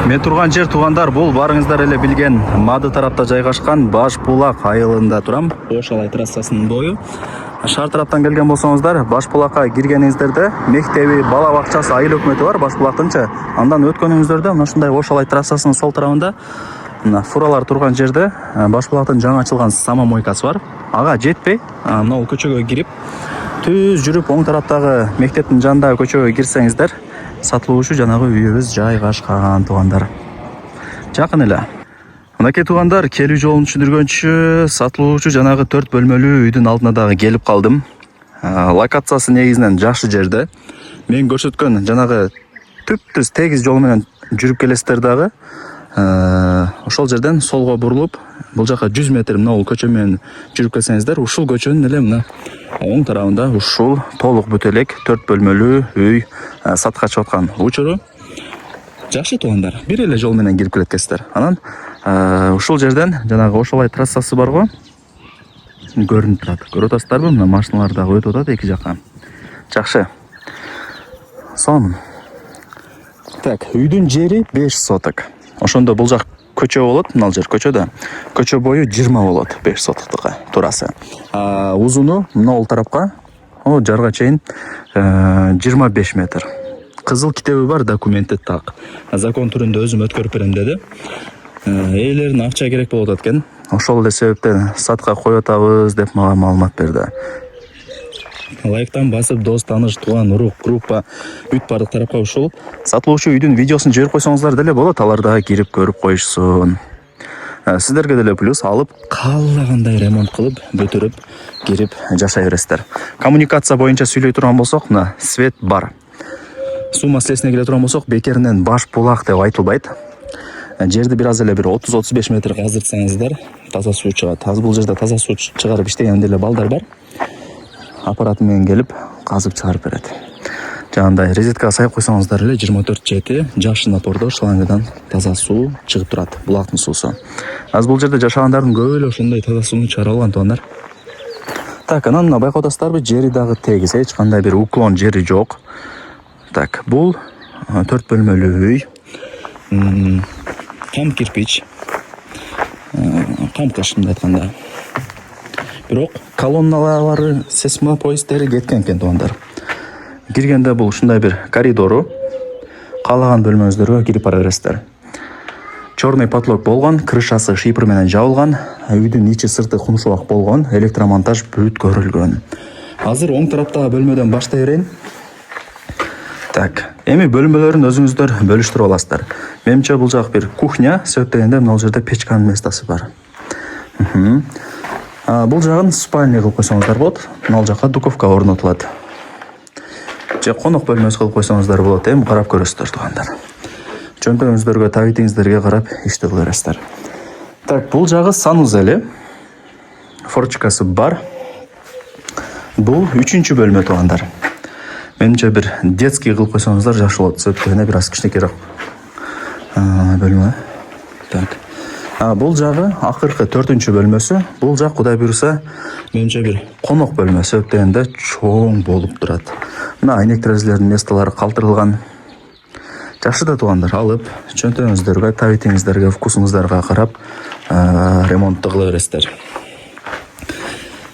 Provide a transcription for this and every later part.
Мен турган жер туугандар, бул барыңыздар эле билген Мады тарапта жайгашкан Баш Булак айылында турам. Ош Алай трассасынын бою. Шаар тараптан келген болсоңуздар, Баш Булакка киргениңиздерде мектеби, бала бакчасы, айыл өкмөтү бар Баш Булактынчы. Андан өткөнүңүздөрдө мына ушундай Ош Алай трассасынын сол тарабында мына фуралар турган жерде Баш Булактын жаңы ачылган самомойкасы бар. Ага жетпей, мына көчөгө кирип, түз жүрүп оң тараптагы мектептин жанындагы көчөгө кирсеңиздер, сатылуучу жанагы үйүбүз жайгашкан туугандар. Жакын эле. Мынакей туугандар, келүү жолун түшүндүргөнчү сатылуучу жанагы 4 бөлмөлүү үйдүн алдына дагы келип калдым. Локациясы негизинен жакшы жерде. Мен көрсөткөн жанагы түптүз тегиз жол менен жүрүп келесиздер дагы. Ошол жерден солго бурулуп, бул жака 100 метр мына бул көчө менен жүрүп келсеңиздер, ушул көчөнүн эле мына оң тарабында ушул толук бүт элек 4 бөлмөлүү үй сатка чыгып аткан учуру. Жакшы туугандар, бир эле жол менен кирип келеткенсиздер. Анан ушул жерден жанагы Ош Алай трассасы барго көрүнүп турат. Көрүп атасыздарбы? Мына машиналар дагы өтүп атат эки жака. Жакшы. Сон. Так, үйдүн жери 5 соток. Ошондо бул жак көчө болот, мына жер көчөдө. Көчө бою 20 болот, 5 сотоктуга турасы. Узуну мына ол тарапка, жарга чейин 25 метр. Кызыл китеби бар, документи так. Закон түрүндө өзүм өткөрүп берем деди. Эйлерин акча керек болуп атат экен. Ошол эле себептен сатка коюп атабыз деп мага маалымат берди. Лайктан басып, дос, тааныш, тууган, урук, группа бүт бардык тарапка ушул сатылуучу үйдүн видеосун жиберип койсоңуздар деле болот, алар дагы кирип көрүп коюшсун. Сиздерге деле плюс, алып каалагандай ремонт кылып, бүтүрүп, кирип жашай бересиздер. Коммуникация боюнча сүйлөй турган болсок, мына свет бар. Суу маселесине келе турган болсок, бекеринен Баш Булак деп айтылбайт. Жерди бир аз эле бир 30-35 метр каздырсаңыздар, таза суу чыгат. Азыр бул жерде таза суу чыгарып иштеген деле балдар бар. Аппараты менен келип казып чыгарып берет. Жагандай розеткага сайып койсоңуздар эле 24/7 жакшы напордо шлангадан таза суу чыгып турат, булактын суусу. Азыр бул жерде жашагандардын көбү эле ошондой таза сууну чыгара алган туугандар. Так, анан мына байкап атасыздарбы, жери дагы тегиз, эч кандай бир уклон жери жок. Так, бул 4 бөлмөлүү үй. Кам кирпич. Кам кышымда айтканда. Бирок колонналары, сейсмопоисттери кеткен экен туугандар. Киргенде бул ушундай бир коридору, каалаган бөлмөңүздөргө кирип бара бересиздер. Чорный потолок болгон, крышасы шипр менен жабылган, үйдүн ичи сырты кумшубак болгон, электромонтаж бүт көрүлгөн. Азыр оң тараптагы бөлмөдөн баштай берейин. Так, эми бөлмөлөрүн өзүңүздөр бөлүштүрүп аласыздар. Менимче бул жак бир кухня, сөп дегенде мына жерде печканын местасы бар. Бул жагын спальня кылып койсоңуздар болот. Мына жакка духовка орнотулат. Же конок бөлмөсү кылып койсоңуздар болот. Эми карап көрөсүздөр туугандар. Чөнтөгүңүздөргө, табитиңиздерге карап ишти кыла бересиздер. Так, бул жагы санузели. Форчкасы бар. Бул 3-чү бөлмө туугандар. Менимче бир детский кылып койсоңуздар жакшы болот. Сөп дегенде бир аз кичинекейирээк бөлмө. Так. Бул жагы акыркы 4-чү бөлмөсү. Бул жак кудай буйруса, менимче бир конок бөлмө, сөп дегенде чоң болуп турат. Мына айнек терезелердин месталары калтырылган. Жакшы да туугандар, алып чөнтөгүңүздөргө, табитиңиздерге, вкусуңуздарга карап ремонтту кыла бересиздер.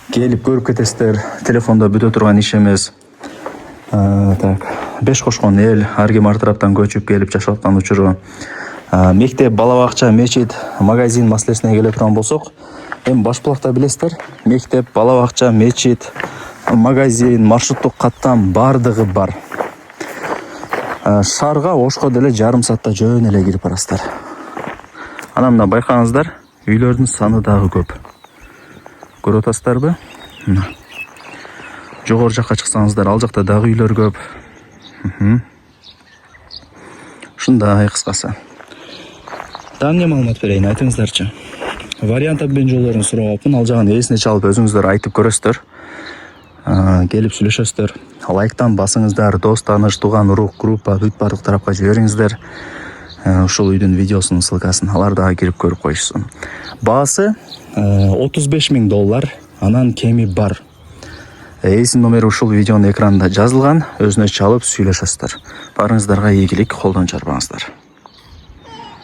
Келип көрүп кетесиздер. Телефондо бүтө турган иш эмес. Так, беш кошкон эл ар ким ар тараптан көчүп келип жашап аткан учуру. Мектеп, бала бакча, мечит, магазин маселесине келе турган болсок, эми Баш Булакта билесиздер, мектеп, бала бакча, мечит, магазин, маршруттук каттам бардыгы бар. Шаарга, Ошко деле жарым саатта жөн эле кирип барасыздар. Анан мына байкаңыздар, үйлөрдүн саны дагы көп. Көрүп атасыздарбы? Жогору жакка чыксаңыздар, ал жакта дагы үйлөр көп. Ушундай кыскасы. Дагы эмне маалымат берейин, айтыңыздарчы. Вариант обмен жолдорун сурап алыпмын, ал жагын эсине чалып өзүңүздөр айтып көрөсүздөр. Келип сүйлөшөсүздөр. Лайктан басыңыздар, дос, тааныш, тууган, урук, группа бүт бардык тарапка жибериңиздер. Ушул үйдүн видеосунун ссылкасын алар дагы кирип көрүп коюшсун. Баасы $35,000, анан кеми бар. Эйсин номери ушул видеонун экранында жазылган, өзүнө чалып сүйлөшөсүздөр. Барыңыздарга ийгилик, колдон чарбаңыздар.